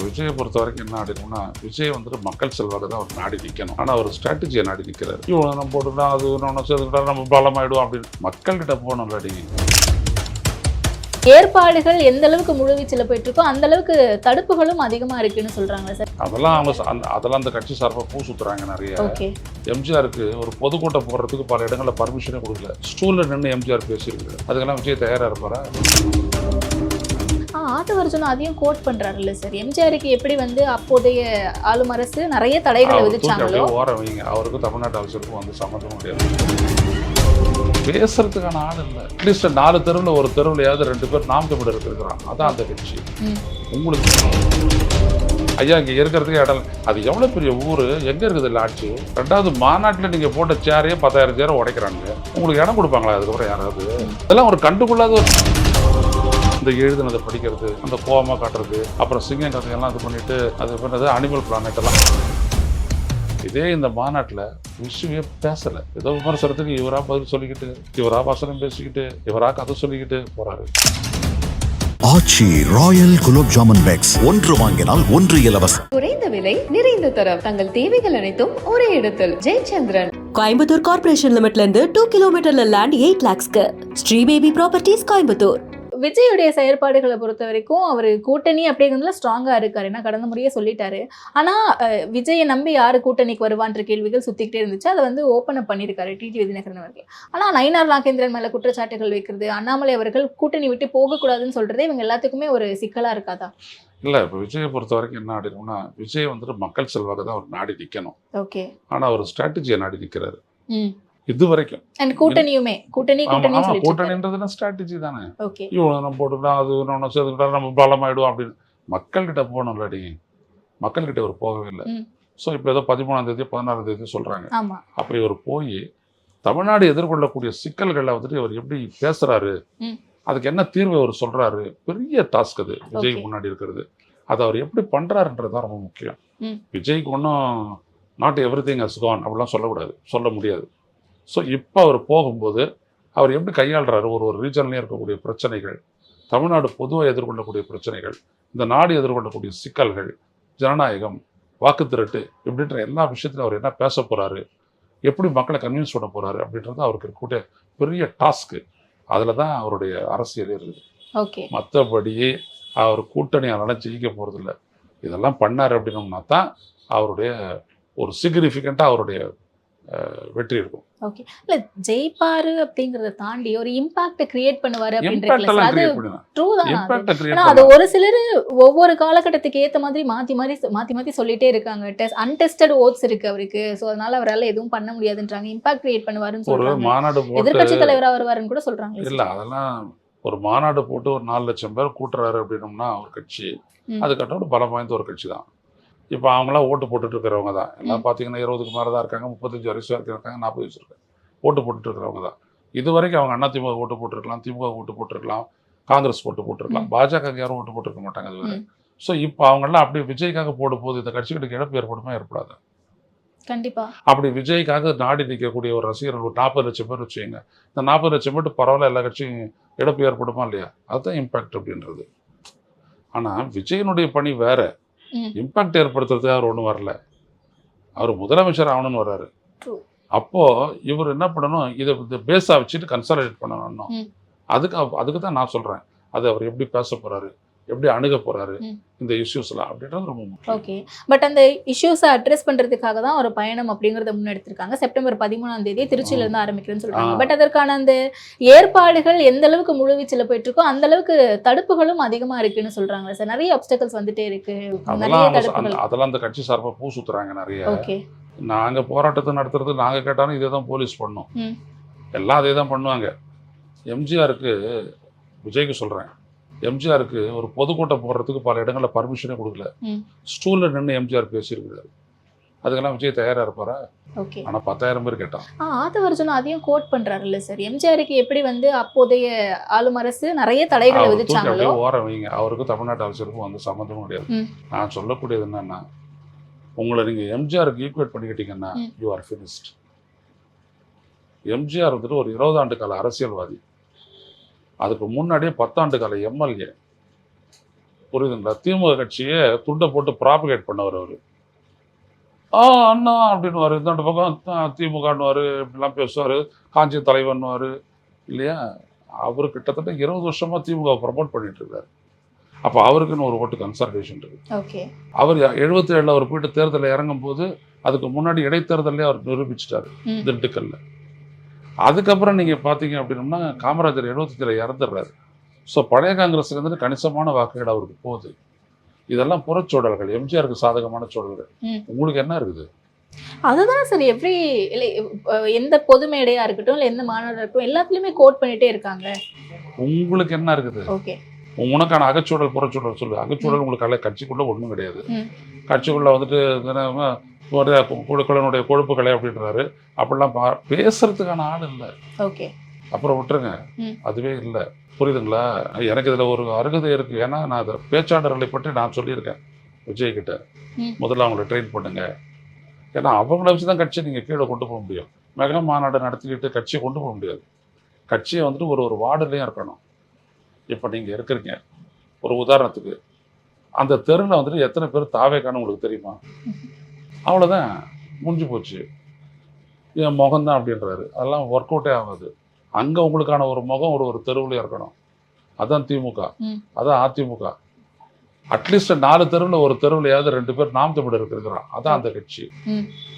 விஜயை பொறுத்த வரைக்கும் என்ன ஆடினோம்னா, விஜய் வந்துட்டு மக்கள் செல்வாக்கு தான் அவர் நாடி நிற்கணும். ஆனால் அவர் ஸ்ட்ராட்டஜியை நாடி நிற்கிறார். இவ்வளோ நம்ம போட்டுட்டா அது ஒன்று சேர்த்துட்டா நம்ம பலமாயிடும் அப்படின்னு மக்கள்கிட்ட போகணும் இல்லாடி. ஏற்பாடுகள் எந்த அளவுக்கு முழுவீச்சில் போயிட்டு இருக்கோ அந்த அளவுக்கு தடுப்புகளும் அதிகமா இருக்குன்னு சொல்றாங்க சார். அதெல்லாம் அந்த கட்சி சார்பாக பூ சுத்துறாங்க நிறைய. எம்ஜிஆருக்கு ஒரு பொதுக்கூட்டம் போடுறதுக்கு பல இடங்களில் பர்மிஷனே கொடுக்கல. ஸ்டூல்ல நின்று எம்ஜிஆர் பேசியிருக்காரு. அதுக்கெல்லாம் விஜய் தயாரா இருப்பாரா? ஆதவர்ஜுன் அதையும் கோட் பண்றாருல்ல சார். எம்ஜிஆருக்கு எப்படி அப்போதைய ஆளும் அரசு நிறைய தடைகளை விதிச்சாங்களோ ஓரம் வைங்க. அவருக்கும் தமிழ்நாட்டு அரசுக்கும் சம்மந்தம் முடியாது. பேசுறதுக்கான ஆள் இல்லை. அட்லீஸ்ட் 4 தெருவில் ஒரு தெருவிலையாவது 2 பேர் நாம் தமிழர் இருக்கிறான். அதான் அந்த கட்சி. உங்களுக்கு ஐயா இங்கே இருக்கிறதுக்கு இடம் அது எவ்வளோ பெரிய ஊர், எங்கே இருக்குது இல்லை ஆட்சி? 2வது மாநாட்டில் நீங்கள் போட்ட சேரையே 10,000 சேரை உடைக்கிறாங்க. உங்களுக்கு இடம் கொடுப்பாங்களா அதுக்கப்புறம் யாராவது? அதெல்லாம் ஒரு கண்டுகொள்ளாத இந்த எழுதுனதை படிக்கிறது, அந்த கோவமாக காட்டுறது, அப்புறம் சிங்கம் கதையெல்லாம் இது பண்ணிட்டு அது பண்ணது அனிமல் பிளானட் எல்லாம். இதே இந்த மாநாட்டில் விஷயமே பேசலை. ஏதோ விமர்சனத்துக்கு இவரா பதில் சொல்லிக்கிட்டு, இவரா வசனம் பேசிக்கிட்டு, இவரா கதை சொல்லிக்கிட்டு போறாரு. ஆச்சி ராயல் குலோப் ஜாமுன் பேக்ஸ் 1 வாங்கினால் 1 இலவசம். குறைந்த விலை நிறைந்த தரம், தங்கள் தேவைகள் அனைத்தும் ஒரே இடத்தில். ஜெயச்சந்திரன். கோயம்புத்தூர் கார்ப்பரேஷன் லிமிட்ல இருந்து 2 கிலோமீட்டர்ல லேண்ட் 8 lakhsக்கு. Sri baby properties Coimbatore. விஜயுடைய செயற்பாடுகளை பொறுத்த வரைக்கும் அவர் கூட்டணி அப்படிங்கிறதுல ஸ்ட்ராங்கா இருக்காரு. ஏன்னா கடந்த முறையே சொல்லிட்டாரு. ஆனா விஜயை நம்பி யாரு கூட்டணிக்கு வருவான்ற கேள்விகள் சுத்திக்கிட்டே இருந்துச்சு. அதை ஓப்பன் அப் பண்ணியிருக்காரு டிடி விதிநகரன் அவர்கள். ஆனா நயினார் நாகேந்திரன் மேல குற்றச்சாட்டுகள் வைக்கிறது, அண்ணாமலை அவர்கள் கூட்டணி விட்டு போகக்கூடாதுன்னு சொல்றதே இவங்க எல்லாத்துக்குமே ஒரு சிக்கலா இருக்காதா? இல்லை, இப்போ விஜயை பொறுத்த வரைக்கும் என்ன ஆடினோம்னா, விஜய் வந்துட்டு மக்கள் செல்வாக்கு தான் அவர் நாடி நிற்கணும். ஓகே. ஆனால் அவர் ஸ்ட்ராட்டஜியை நாடி நிற்கிறாரு இது வரைக்கும். கூட்டணின்றதுனா ஸ்ட்ராட்டஜி தானே. இவ்வளோ நம்ம போட்டுட்டா அது ஒன்று சேர்த்துக்கிட்டா நம்ம பலமாயிடும் அப்படின்னு மக்கள்கிட்ட போகணும் இல்லாடி. மக்கள்கிட்ட அவர் போகவே இல்லை. ஸோ இப்போ ஏதோ 13ஆம் தேதி 16ஆம் தேதி சொல்கிறாங்க. அப்போ இவர் போய் தமிழ்நாடு எதிர்கொள்ளக்கூடிய சிக்கல்களை வந்துட்டு இவர் எப்படி பேசுகிறாரு, அதுக்கு என்ன தீர்வு அவர் சொல்கிறாரு, பெரிய டாஸ்க் அது விஜய்க்கு முன்னாடி இருக்கிறது. அதை அவர் எப்படி பண்ணுறாருன்றது தான் ரொம்ப முக்கியம். விஜய்க்கு ஒன்றும் நாட் எவ்ரிதிங் ஹஸ் கான் அப்படிலாம் சொல்லக்கூடாது, சொல்ல முடியாது. ஸோ இப்போ அவர் போகும்போது அவர் எப்படி கையாளுறாரு, ஒரு ரீஜன்லேயும் இருக்கக்கூடிய பிரச்சனைகள், தமிழ்நாடு பொதுவாக எதிர்கொள்ளக்கூடிய பிரச்சனைகள், இந்த நாடு எதிர்கொள்ளக்கூடிய சிக்கல்கள், ஜனநாயகம், வாக்கு திரட்டு இப்படின்ற எல்லா விஷயத்திலும் அவர் என்ன பேச போகிறாரு, எப்படி மக்களை கன்வின்ஸ் பண்ண போகிறாரு அப்படின்றது அவருக்கு இருக்கக்கூடிய பெரிய டாஸ்க்கு. அதில் தான் அவருடைய அரசியல் இருக்குது. மற்றபடி அவர் கூட்டணியால் ஜெயிக்க போகிறதில்ல. இதெல்லாம் பண்ணார் அப்படின்னோம்னா தான் அவருடைய ஒரு சிக்னிஃபிகண்ட்டாக அவருடைய வெற்றி இருக்கும். ஓகே. இல்ல ஜெயிப்பாரு அப்படிங்கறத தாண்டி ஒரு இம்பாக்ட் கிரியேட் பண்ணுவாரு அப்படின்றது அது ட்ரூ தான். அது ஒரு சிலர் ஒவ்வொரு காலகட்டத்துக்கு ஏத்த மாதிரி மாத்தி சொல்லிட்டே இருக்காங்க. அன்டெஸ்டட் ஓட்ஸ் இருக்கு அவருக்கு. சோ அதனால அவரால எதுவும் பண்ண முடியாதுன்றாங்க. இம்பாக்ட் கிரியேட் பண்ணுவாருன்னு சொல்றாங்க. எதிர்க்கட்சி தலைவரா வருவாருன்னு கூட சொல்றாங்க. இல்ல அதெல்லாம் ஒரு மாநாடு போட்டு ஒரு 4 லட்சம் பேர் கூட்டுறாரு அப்படின்னோம்னா ஒரு கட்சி அதுக்கப்புறம் ஒரு பலம் வாய்ந்த ஒரு கட்சி தான். இப்போ அவங்களாம் ஓட்டு போட்டுட்டு இருக்கிறவங்க தான். எல்லாம் பார்த்தீங்கன்னா 20க்கு மேலே தான் இருக்காங்க, 35 வயசு வரைக்கும் இருக்காங்க, 40 வயசு இருக்காங்க. ஓட்டு போட்டுட்டு இருக்கிறவங்க தான். இது வரைக்கும் அவங்க அண்ணா திமுக ஓட்டு போட்டிருக்கலாம், திமுக ஓட்டு போட்டிருக்கலாம், காங்கிரஸ் ஓட்டு போட்டிருக்கலாம், பாஜக யாரும் ஓட்டு போட்டிருக்க மாட்டாங்க அது வரை. ஸோ இப்போ அவங்கெல்லாம் அப்படி விஜய்க்காக போடும் போது இந்த கட்சிகளுக்கு இழப்பு ஏற்படுமா ஏற்படாது? கண்டிப்பா. அப்படி விஜய்க்காக நாடி நிற்கக்கூடிய ஒரு ரசிகர்கள் ஒரு 40 லட்சம் பேர் வச்சுங்க. இந்த 40 லட்சம் பேர் பரவாயில்ல, எல்லா கட்சியும் இழப்பு ஏற்படுமா இல்லையா? அதுதான் இம்பாக்ட் அப்படின்றது. ஆனால் விஜயனுடைய பணி வேற. இம்பாக்ட் ஏற்படுத்துறதுக்கு அவர் ஒன்றும் வரல. அவர் முதலமைச்சர் ஆகணும்னு வர்றாரு. அப்போ இவர் என்ன பண்ணணும், இதை பேஸா வச்சுட்டு கன்சாலிடேட் பண்ணணும். அதுக்கு தான் நான் சொல்றேன், அது அவர் எப்படி பேச போறாரு, எப்படி அணுக போறாரு இந்த இஷ்யூஸ்லாம் அப்படின்றது ரொம்ப முக்கியம். ஓகே. பட் அந்த இஷ்யூஸை அட்ரஸ் பண்றதுக்காக தான் ஒரு பயணம் அப்படிங்கறத முன்னெடுத்திருக்காங்க. செப்டம்பர் 13ஆம் தேதி திருச்சியில இருந்து ஆரம்பிக்கிறேன்னு சொல்றாங்க. பட் அதற்கான அந்த ஏற்பாடுகள் எந்த அளவுக்கு முழுவீச்சில் போயிட்டு இருக்கோ அந்த அளவுக்கு தடுப்புகளும் அதிகமா இருக்குன்னு சொல்றாங்க சார். நிறைய ஆப்ஸ்டக்கிள்ஸ் வந்துட்டே இருக்கு. அதெல்லாம் அந்த கட்சி சார்பா பூ சுத்துறாங்க நிறைய. ஓகே. நாங்க போராட்டத்தை நடத்துறது நாங்க கேட்டாலும் இதே தான் போலீஸ் பண்ணோம், எல்லாம் அதே தான் பண்ணுவாங்க. எம்ஜிஆருக்கு, விஜய்க்கு சொல்றேன், எம்ஜிஆருக்கு ஒரு பொதுக்கூட்டம் போடுறதுக்கு பல இடங்களில் பர்மிஷனே கொடுக்கல. ஸ்டூல்ல நின்று எம்ஜிஆர் பேசியிருக்கிறாரு. அதுக்கெல்லாம் விஜய் தயாரா இருப்பாரா? ஆனா 10,000 பேர் கேட்டான். ஆதவர்ஜுன் அதையும் கோட் பண்றாருல்ல சார். எம்ஜிஆருக்கு எப்படி அப்போதைய ஆளும் அரசு நிறைய தடைகளை விதிச்சாங்களோ ஓரம் வைங்க. அவருக்கும் தமிழ்நாட்டு அரசுக்கும் சம்மந்தமும் கிடையாது. நான் சொல்லக்கூடியது என்னன்னா, உங்களை நீங்க எம்ஜிஆருக்கு ஈக்குவேட் பண்ணிக்கிட்டீங்கன்னா யூ ஆர் ஃபினிஷ்ட். எம்ஜிஆர் வந்துட்டு ஒரு 20 ஆண்டு கால அரசியல்வாதி. அதுக்கு முன்னாடியே 10 ஆண்டு கால எம்எல்ஏ. புரியுதுங்களா? திமுக கட்சியை துண்டை போட்டு ப்ராபகேட் பண்ணவர் அவர். அண்ணா அப்படின்னுவார், இந்த பக்கம் திமுகன்னுவார், இப்படிலாம் பேசுவார், காஞ்சி தலைவன்னுவார் இல்லையா? அவர் கிட்டத்தட்ட 20 வருஷமாக திமுக ப்ரமோட் பண்ணிட்டு இருக்காரு. அப்போ அவருக்குன்னு ஒரு ஓட்டு கன்சல்டேஷன் இருக்கு. அவர் 77 அவர் போயிட்டு தேர்தலில் இறங்கும் போது அதுக்கு முன்னாடி இடைத்தேர்தலே அவர் நிரூபிச்சிட்டாரு திண்டுக்கல்ல. அதுக்கப்புறம் நீங்கள் பார்த்தீங்க அப்படின்னா காமராஜர் 75 இறந்துடுறாரு. ஸோ பழைய காங்கிரஸ்ல இருந்து கணிசமான வாக்குகள் அவருக்கு போகுது. இதெல்லாம் புறச்சூழல்கள், எம்ஜிஆருக்கு சாதகமான சூழல்கள். உங்களுக்கு என்ன இருக்குது? அதுதான் சார் எந்த பொது மேடையா இருக்கட்டும் இல்லை எந்த மாநாடாக இருக்கட்டும் எல்லாத்துலேயுமே கோட் பண்ணிட்டே இருக்காங்க. உங்களுக்கு என்ன இருக்குது? உனக்கான அகச்சூழல் புறச்சூழல் சொல்லு. அகச்சூழல் உங்களுக்கு கட்சிக்குள்ள ஒன்றும் கிடையாது. கட்சிக்குள்ள வந்துட்டு குழுக்களினுடைய கொழுப்புகளை அப்படின்றாரு. அப்படிலாம் பேசுறதுக்கான ஆள் இல்லை. அப்புறம் விட்டுருங்க, அதுவே இல்லை. புரியுதுங்களா? எனக்கு இதில் ஒரு அருகதை இருக்குது. ஏன்னா நான் அதை பேச்சாளர்களை பற்றி நான் சொல்லியிருக்கேன் விஜய்கிட்ட. முதல்ல அவங்கள ட்ரெயின் பண்ணுங்க. ஏன்னா அவங்கள வச்சு தான் கட்சியை நீங்கள் கீழே கொண்டு போக முடியும். மெகா மாநாடு நடத்திக்கிட்டு கட்சியை கொண்டு போக முடியாது. கட்சியை வந்துட்டு ஒரு வார்டுலேயும் இருக்கணும். இப்போ நீங்கள் இருக்கிறீங்க, ஒரு உதாரணத்துக்கு அந்த தெருவில் வந்துட்டு எத்தனை பேர் தாவேக்கான உங்களுக்கு தெரியுமா? அவ்வளோதான், முடிஞ்சு போச்சு. என் முகம்தான் அப்படின்றாரு. அதெல்லாம் ஒர்க் அவுட்டே ஆகாது. அங்கே உங்களுக்கான ஒரு முகம் ஒரு தெருவில் இருக்கணும். அதான் திமுக, அதான் அதிமுக. அட்லீஸ்ட் 4 தெருவில் ஒரு தெருவிலையாவது 2 பேர் நாம் தமிழர் இருக்கிறான். அதான் அந்த கட்சி.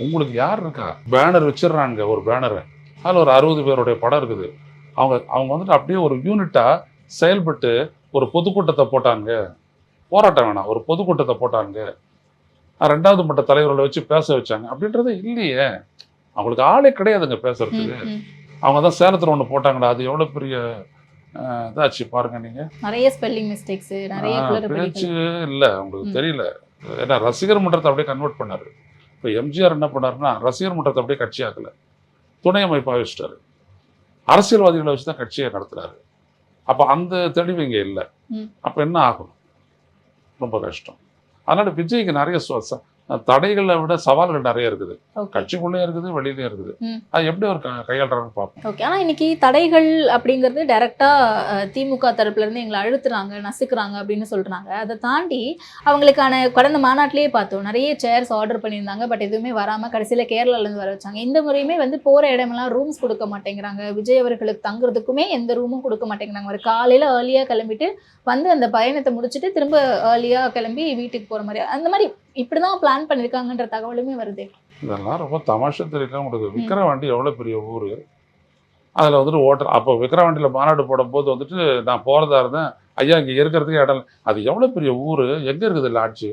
உங்களுக்கு யார் இருக்கா? பேனர் வச்சிடறாங்க, ஒரு பேனரை, அதில் ஒரு 60 பேருடைய படம் இருக்குது. அவங்க வந்துட்டு அப்படியே ஒரு யூனிட்டாக செயல்பட்டு ஒரு பொதுக்கூட்டத்தை போட்டாங்க. போராட்டம் வேணாம், ஒரு பொதுக்கூட்டத்தை போட்டாங்க. 2வது மட்ட தலைவர்களை வச்சு பேச வச்சாங்க அப்படின்றது இல்லையே. அவங்களுக்கு ஆளே கிடையாதுங்க பேசுறதுக்கு. அவங்க தான் சேலத்தில் ஒன்று போட்டாங்கடா, அது எவ்வளோ பெரிய இதாச்சு பாருங்க. நீங்கள் நிறைய ஸ்பெல்லிங் மிஸ்டேக்ஸ், நிறைய பேச்சு இல்லை, உங்களுக்கு தெரியல. ஏன்னா ரசிகர் மன்றத்தை அப்படியே கன்வெர்ட் பண்ணார். இப்போ எம்ஜிஆர் என்ன பண்ணாருன்னா ரசிகர் மன்றத்தை அப்படியே கட்சி ஆக்கலை, துணை அமைப்பாக வச்சுட்டாரு. அரசியல்வாதிகளை வச்சு தான் கட்சியை நடத்துறாரு. அப்போ அந்த தெளிவு இங்கே இல்லை. அப்போ என்ன ஆகும்? ரொம்ப கஷ்டம். அதனால விஜய்க்கு நிறைய தடைகளை விட சவால்கள் நிறைய இருக்குது. கட்சிக்குள்ளே இருக்குது, வெளியிலே இருக்குது. அது எப்படி ஒரு கையாளுறாங்கன்னு பார்ப்போம். ஓகே. ஆனால் இன்னைக்கு தடைகள் அப்படிங்கிறது டைரக்டா திமுக தரப்புல இருந்து எங்களை அழுத்துறாங்க, நசுக்குறாங்க அப்படின்னு சொல்றாங்க. அதை தாண்டி அவங்களுக்கான கடந்த மாநாட்டிலேயே பார்த்தோம், நிறைய சேர்ஸ் ஆர்டர் பண்ணியிருந்தாங்க. பட் எதுவுமே வராம கடைசியில கேரளால இருந்து வர வச்சாங்க. இந்த முறையுமே வந்து போற இடமெல்லாம் ரூம்ஸ் கொடுக்க மாட்டேங்கிறாங்க. விஜய் அவர்களுக்கு தங்குறதுக்குமே எந்த ரூமும் கொடுக்க மாட்டேங்கிறாங்க. ஒரு காலையில ஏர்லியா கிளம்பிட்டு வந்து அந்த பயணத்தை முடிச்சுட்டு திரும்ப ஏர்லியா கிளம்பி வீட்டுக்கு போற மாதிரி, அந்த மாதிரி இப்படிதான் பிளான் பண்ணிருக்காங்கன்ற தகவலுமே வருது. இதெல்லாம் ரொம்ப தமாஷா தெரியல உங்களுக்கு. விக்கிரவாண்டி எவ்வளோ பெரிய ஊர். அதில் வந்துட்டு ஓட்டர் அப்போ விக்கிரவாண்டியில் மாநாடு போடும்போது வந்துட்டு நான் போகிறதா இருந்தேன். ஐயா இங்கே இருக்கிறதுக்கு இடம், அது எவ்வளோ பெரிய ஊர், எங்கே இருக்குது லாட்ஜு?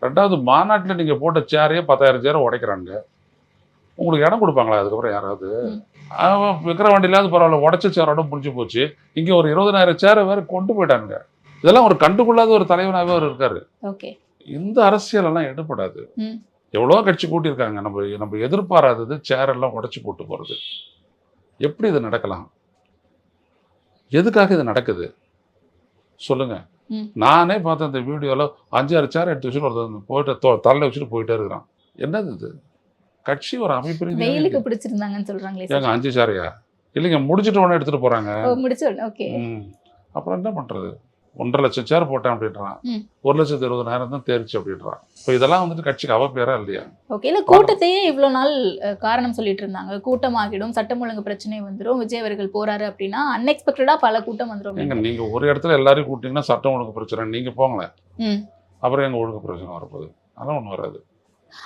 2வது மாநாட்டில் நீங்கள் போட்ட சேரையே 10,000 சேரை உடைக்கிறாங்க. உங்களுக்கு இடம் கொடுப்பாங்களா அதுக்கப்புறம் யாராவது? விக்கிரவாண்டியிலாவது பரவாயில்ல, உடச்ச சேரோட முடிஞ்சு போச்சு. இங்கே ஒரு 20,000 சேரை வேறு கொண்டு போயிட்டாங்க. இதெல்லாம் ஒரு கண்டுகொள்ளாத ஒரு தலைவனாகவே அவர் இருக்காரு. இந்த அரசியல் எல்லாம் எடுபடாது. எவ்வளோ கட்சி கூட்டியிருக்காங்க. நம்ம எதிர்பாராதது சேரெல்லாம் உடச்சி போட்டு போகிறது. எப்படி இது நடக்கலாம்? எதுக்காக இது நடக்குது சொல்லுங்க. நானே பார்த்தேன் இந்த வீடியோவில் 5-6 சேர் எடுத்து வச்சுட்டு ஒருத்தர் போயிட்டு தலை வச்சுட்டு போயிட்டே இருக்கிறான். என்னது இது? கட்சி ஒரு அமைப்பு பிடிச்சிருந்தாங்கன்னு சொல்றாங்களே. ஏங்க 5 சேரையா? இல்லைங்க, முடிச்சுட்டு ஒன்று எடுத்துட்டு போறாங்க. அப்புறம் என்ன பண்றது? 1.5 லட்சம் சேர் போட்டேன் அப்படின்றான். 1,20,000 தான் தேர்ச்சி அப்படின்றான். இப்போ இதெல்லாம் வந்துட்டு கட்சிக்கு அவப்பேரா இல்லையா? ஓகே. இல்லை, கூட்டத்தையே இவ்வளோ நாள் காரணம் சொல்லிட்டு இருந்தாங்க. கூட்டமாகிடும், சட்டம் ஒழுங்கு பிரச்சனை வந்துடும், விஜய் அவர்கள் போறாரு அப்படின்னா அன்எக்ஸ்பெக்டடா பல கூட்டம் வந்துடும். நீங்க ஒரு இடத்துல எல்லாரையும் கூட்டிங்கன்னா சட்டம் ஒழுங்கு பிரச்சனை, நீங்க போங்களேன். அப்புறம் எங்க ஒழுங்கு பிரச்சனை வரப்போகுது? அதெல்லாம் ஒன்றும் வராது.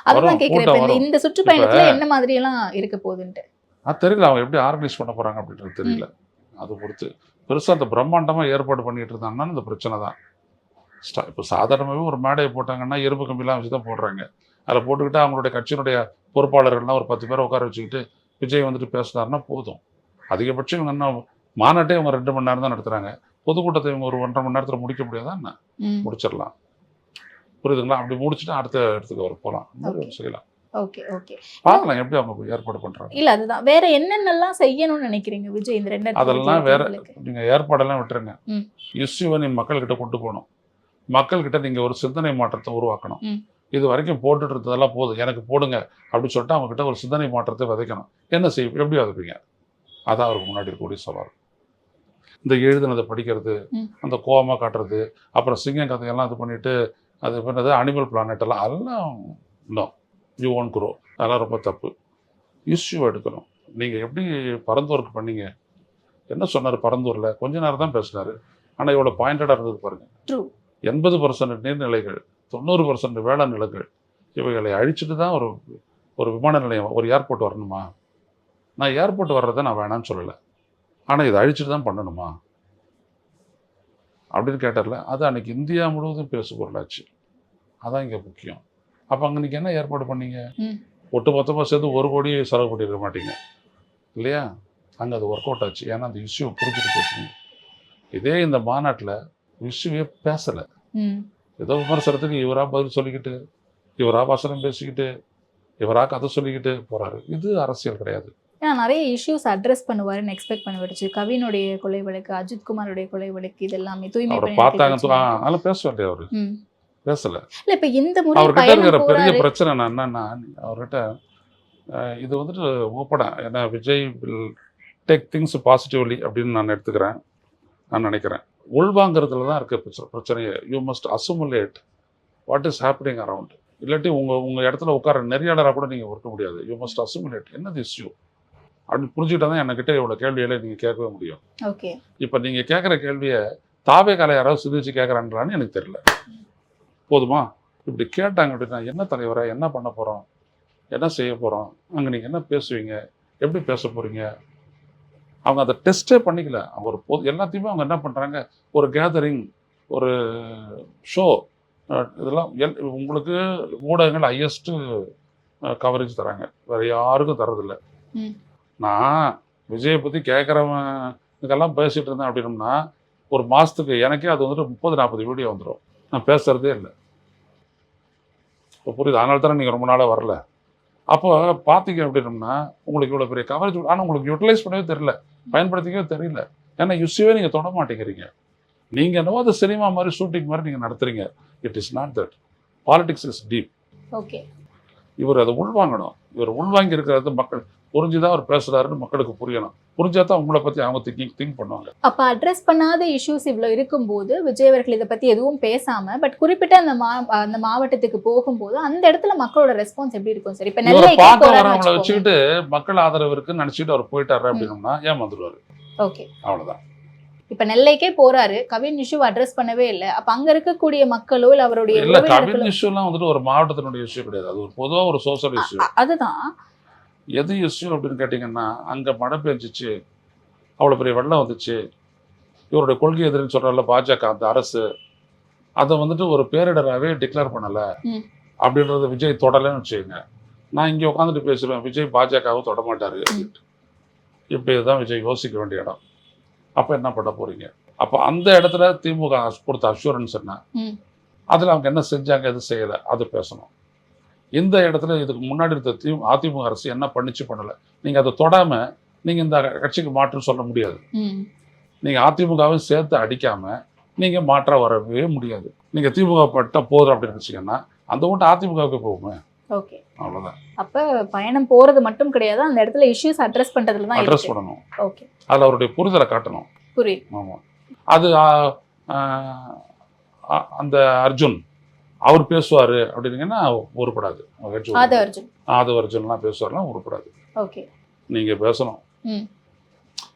அதான் கேட்குறேன், இந்த சுற்றுப்பயணத்துல என்ன மாதிரி எல்லாம் இருக்க போகுதுன்ட்டு அது தெரியல. அவங்க எப்படி ஆர்கனைஸ் பண்ண போறாங்க அப்படின்றது தெரியல. அது பொறுத்து பெருசாக அந்த பிரம்மாண்டமாக ஏற்பாடு பண்ணிட்டு இருந்தாங்கன்னா இந்த பிரச்சனை தான். இப்போ சாதாரணமாகவே ஒரு மேடையை போட்டாங்கன்னா இரும்பு கம்பிலாம் வச்சு தான் போடுறாங்க. அதில் போட்டுக்கிட்டு அவங்களுடைய கட்சியினுடைய பொறுப்பாளர்கள்லாம் ஒரு 10 பேரை உட்கார வச்சுக்கிட்டு விஜய் வந்துட்டு பேசினாருன்னா போதும். அதிகபட்சம் இவங்க என்ன மாநாட்டே இவங்க 2 மணி நேரம் தான் நடத்துகிறாங்க. பொதுக்கூட்டத்தை இவங்க ஒரு 1.5 மணி நேரத்தில் முடிக்க முடியாதா என்ன? முடிச்சிடலாம். புரியுதுங்களா? அப்படி முடிச்சுட்டு அடுத்த இடத்துக்கு வர போகலாம், செய்யலாம். Okay okay. பார்க்கலாம் எப்படி அவங்க ஏற்பாடு பண்றாங்க. இல்ல அதுதான் வேற என்னென்னலாம் செய்யணும்னு நினைக்கிறீங்க விஜய் இந்த 2 அதெல்லாம் வேற நீங்க ஏற்பாடெல்லாம் விட்டுருங்க. இஷ்யூவை நீ மக்கள்கிட்ட கொண்டு போகணும். மக்கள்கிட்ட நீங்க ஒரு சிந்தனை மாற்றத்தை உருவாக்கணும். இது வரைக்கும் போட்டுட்டு இருந்ததெல்லாம் போதும், எனக்கு போடுங்க அப்படின்னு சொல்லிட்டு அவங்க கிட்ட ஒரு சிந்தனை மாற்றத்தை விதைக்கணும். என்ன செய்ய எப்படி விதைப்பீங்க? அதான் அவருக்கு முன்னாடி இருக்கக்கூடிய சவால். இந்த எழுதுனதை படிக்கிறது, அந்த கோவமாக காட்டுறது, அப்புறம் சிங்கம் கதையெல்லாம் இது பண்ணிட்டு அது பண்ணது அனிமல் பிளானட் எல்லாம் அதெல்லாம் இன்னும் யூ ஒன்ட் குரோ, அதெல்லாம் ரொம்ப தப்பு. இஷ்யூ எடுக்கணும். நீங்கள் எப்படி பரந்தூருக்கு பண்ணீங்க? என்ன சொன்னார் பரந்தூரில்? கொஞ்ச நேரம் தான் பேசினார், ஆனால் இவ்வளோ பாயிண்டடாக இருந்தது பாருங்கள். 80% நீர்நிலைகள், 90% வேளாண் நிலங்கள், இவைகளை அழிச்சிட்டு தான் ஒரு விமான நிலையம், ஒரு ஏர்போர்ட் வரணுமா? நான் ஏர்போர்ட் வர்றதை நான் வேணான்னு சொல்லலை, ஆனால் இதை அழிச்சிட்டு தான் பண்ணணுமா அப்படின்னு கேட்டார்ல. அது அன்றைக்கி இந்தியா முழுவதும் பேசு பொருளாச்சு. அதான் இங்கே முக்கியம். அப்போ அங்கே நீங்கள் என்ன ஏற்பாடு பண்ணீங்க? ஒட்டு மொத்தமாக சேர்த்து 1 கோடி செலவு பண்ணியிருக்க மாட்டீங்க இல்லையா? அங்கே அது ஒர்க் அவுட் ஆச்சு. ஏன்னா அந்த இஷ்யூவை புரிஞ்சுட்டு பேசுங்க. இதே இந்த மாநாட்டில் இஷ்யூவே பேசலை. ஏதோ விமர்சனத்துக்கு இவராக பதில் சொல்லிக்கிட்டு, இவராக வசனம் பேசிக்கிட்டு, இவராக கதை சொல்லிக்கிட்டு போகிறாரு. இது அரசியல் கிடையாது. ஏன்னா நிறைய இஷ்யூஸ் அட்ரஸ் பண்ணுவாருன்னு எக்ஸ்பெக்ட் பண்ணப்படுச்சு. கவினுடைய கொலை வழக்கு, அஜித் குமாருடைய கொலை வழக்கு, இது எல்லாமே தூய்மை பார்த்தாங்க. அதெல்லாம் பேச வேண்டிய அவரு பேசல. இல்ல இப்ப இந்த முறை அவர்கிட்ட இருக்கிற பெரிய பிரச்சனை என்னன்னா, அவர்கிட்ட இது வந்துட்டு ஓப்பனா, ஏன்னா Vijay will take things positively அப்படின்னு நான் எடுத்துக்கிறேன், நான் நினைக்கிறேன். உள்வாங்கிறதுல தான் இருக்க பிரச்சனையே. You must assimilate what is happening around. இல்லாட்டி உங்கள் இடத்துல உட்கார நெறியாளராக கூட நீங்கள் இருக்க முடியாது. யூ மஸ்ட் அசுமுலேட் என்னது இஷ்யூ அப்படின்னு புரிஞ்சுக்கிட்டா தான் என்கிட்ட இவ்வளோ கேள்விகளை நீங்கள் கேட்கவே முடியும். ஓகே, இப்போ நீங்கள் கேட்குற கேள்வியை தாவே காலை யாராவது சிந்திச்சு கேட்குறான்றான்னு எனக்கு தெரியல. போதுமா? இப்படி கேட்டாங்க அப்படின்னா என்ன தலைவரை, என்ன பண்ண போகிறோம், என்ன செய்ய போகிறோம், அங்கே நீங்கள் என்ன பேசுவீங்க, எப்படி பேச போகிறீங்க? அவங்க அதை டெஸ்ட்டே பண்ணிக்கல. அவங்க ஒரு எல்லாத்தையுமே அவங்க என்ன பண்ணுறாங்க, ஒரு கேதரிங், ஒரு ஷோ, இதெல்லாம் உங்களுக்கு ஊடகங்கள் ஹையஸ்ட்டு கவரேஜ் தராங்க, வேறு யாருக்கும் தரதில்லை. நான் விஜயை பற்றி கேட்குறவனுக்கெல்லாம் பேசிகிட்டு இருந்தேன் அப்படின்னம்னா ஒரு மாதத்துக்கு எனக்கே அது வந்துட்டு 30-40 வீடியோ வந்துடும். நான் பேசுகிறதே இல்லை. இப்போ புரியுது. அதனால தானே நீங்கள் ரொம்ப நாளாக வரல. அப்போ பார்த்தீங்க அப்படின்னம்னா உங்களுக்கு இவ்வளோ பெரிய கவரேஜ், ஆனால் உங்களுக்கு யூட்டிலைஸ் பண்ணவே தெரியல, பயன்படுத்திக்கவே தெரியல. ஏன்னா இஷ்யூவே நீங்கள் தொட மாட்டேங்கிறீங்க. நீங்கள் என்னவோ அது சினிமா மாதிரி ஷூட்டிங் மாதிரி நீங்கள் நடத்துகிறீங்க. It is not that. Politics is deep. Okay, இவர் அதை உள்வாங்கணும். இவர் உள்வாங்கி இருக்கிறது மக்கள் புரிஞ்சுதான் அவர் பேசுறாருன்னு மக்களுக்கு புரியணும். புரிஞ்சா தான் உங்களை பற்றி அவங்க திங்க் பண்ணுவாங்க. அப்போ அட்ரஸ் பண்ணாத இஷ்யூஸ் இவ்வளோ இருக்கும்போது விஜய் அவர்கள் இதை பற்றி எதுவும் பேசாமல் பட் குறிப்பிட்ட அந்த மாவட்டத்துக்கு போகும்போது அந்த இடத்துல மக்களோட ரெஸ்பான்ஸ் எப்படி இருக்கும் சார்? இப்போ நெல்லை பார்க்க வரவங்களை வச்சுக்கிட்டு மக்கள் ஆதரவு இருக்குன்னு நினச்சிட்டு அவர் போயிட்டாரு அப்படின்னா ஏமாந்துருவாரு. ஓகே, அவ்வளோதான். இப்ப நெல்லைக்கே போறாரு, கவின் இஷ்யூ அட்ரஸ் பண்ணவே இல்லை. அப்ப அங்க இருக்கக்கூடிய மக்களோ இல்ல அவருடைய இல்ல, கவின் இஷ்யூலாம் வந்துட்டு ஒரு மாவட்டத்தினுடைய இஷ்யூ கிடையாது. அது ஒரு பொதுவா ஒரு சோசியல் இஷ்யூ. அதுதான் எது இஷ்யூ அப்படின்னு கேட்டீங்கன்னா, அங்க மழை பெஞ்சிச்சு, அவ்வளவு பெரிய வெள்ளம் வந்துச்சு, இவருடைய கொள்கை எதிரின்னு சொல்றாருல பாஜக அந்த அரசு, அதை வந்துட்டு ஒரு பேரிடராகவே டிக்ளேர் பண்ணல அப்படின்றத விஜய் தொடலைன்னு வச்சுக்கோங்க. நான் இங்கே உட்காந்துட்டு பேசுவேன், விஜய் பாஜகவை தொட மாட்டாரு அப்படின்ட்டு. இப்படிதான் விஜய் யோசிக்க வேண்டிய இடம். அப்போ என்ன பண்ண போறீங்க? அப்போ அந்த இடத்துல திமுக கொடுத்த அஷூரன்ஸ் என்ன, அதில் அவங்க என்ன செஞ்சாங்க, எது செய்யலை, அது பேசணும். இந்த இடத்துல இதுக்கு முன்னாடி இருந்த அதிமுக அரசு என்ன பண்ணிச்சு பண்ணலை, நீங்கள் அதை தொடாமல் நீங்கள் இந்த கட்சிக்கு மாற்றுன்னு சொல்ல முடியாது. நீங்கள் அதிமுகவும் சேர்த்து அடிக்காமல் நீங்கள் மாற்ற வரவே முடியாது. நீங்கள் திமுக பட்ட போதும் அப்படின்னு நினச்சிங்கன்னா அந்த ஓட்டு அதிமுகவுக்கு போகுமே. ஓகே, அவ்வளோதான். அப்போ பயணம் போகிறது மட்டும் கிடையாது, அந்த இடத்துல இஷ்யூஸ் அட்ரஸ் பண்ணுறதுல தான் அட்ரஸ் பண்ணணும். ஓகே, அதில் அவருடைய புரிதலை காட்டணும். புரியுது. ஆமாம். அது அந்த அர்ஜுன் அவர் பேசுவார் அப்படின்னீங்கன்னா உருப்படாது. ஆதவ அர்ஜுன்லாம் பேசுவார்லாம் உருப்படாது. ஓகே, நீங்கள் பேசணும்.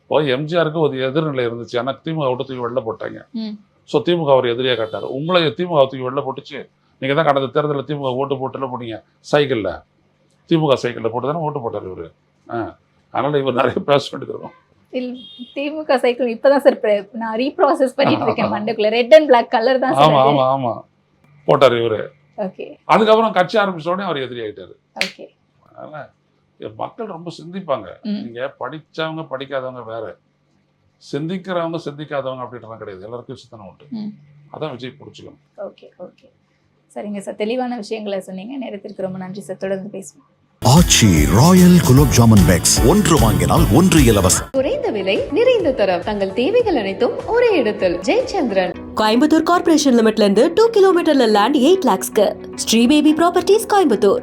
இப்போ எம்ஜிஆருக்கு ஒரு எதிர்நிலை இருந்துச்சு, ஆனால் திமுக விட்டு தூக்கி வெளில போட்டாங்க. ஸோ திமுக அவர் எதிரியாக காட்டார். உங்களை திமுக தூக்கி வெளில போட்டுச்சு. நீங்கள் தான் கடந்த தேர்தலில் திமுக ஓட்டு போட்டுல போட்டீங்க, சைக்கிளில் திமுக சைக்கிளில் போட்டு தானே ஓட்டு போட்டார் இவர். அதனால் இவர் நிறைய பேச வேண்டியது வரும். திமுக சைக்கிள் இப்பதான் சார் நான் ரீப்ராசஸ் பண்ணிட்டு இருக்கேன் மண்டக்குள்ள. ரெட் அண்ட் பிளாக் கலர் தான். ஆமா ஆமா ஆமா போட்டார் இவரு. ஓகே, அதுக்கப்புறம் கட்சி ஆரம்பிச்ச உடனே அவர் எதிரி ஆயிட்டாரு. ஓகே, அதனால மக்கள் ரொம்ப சிந்திப்பாங்க. நீங்க படிச்சவங்க படிக்காதவங்க வேற, சிந்திக்கிறவங்க சிந்திக்காதவங்க அப்படின்றலாம் கிடையாது. எல்லாருக்கும் சிந்தனை உண்டு. அதான் விஜய் புடிச்சுக்கணும். ஓகே ஓகே, சரிங்க சார், தெளிவான விஷயங்களை சொன்னீங்க. நேரத்திற்கு ரொம்ப நன்றி சார். தொடர்ந்து பேசுவோம். ஆச்சி ராயல் குலோப் ஜாமன் பேக்ஸ், ஒன்று வாங்கினால் ஒன்று இலவசம். குறைந்த விலை, நிறைந்த தரம், தங்கள் தேவைகள் அனைத்தும் ஒரே இடத்தில். ஜெயச்சந்திரன். கோயம்புத்தூர் கார்ப்பரேஷன் லிமிட்ல இருந்து 2 கிலோமீட்டர்ல லேண்ட் 8 lakhsக்கு. Sri baby properties Coimbatore.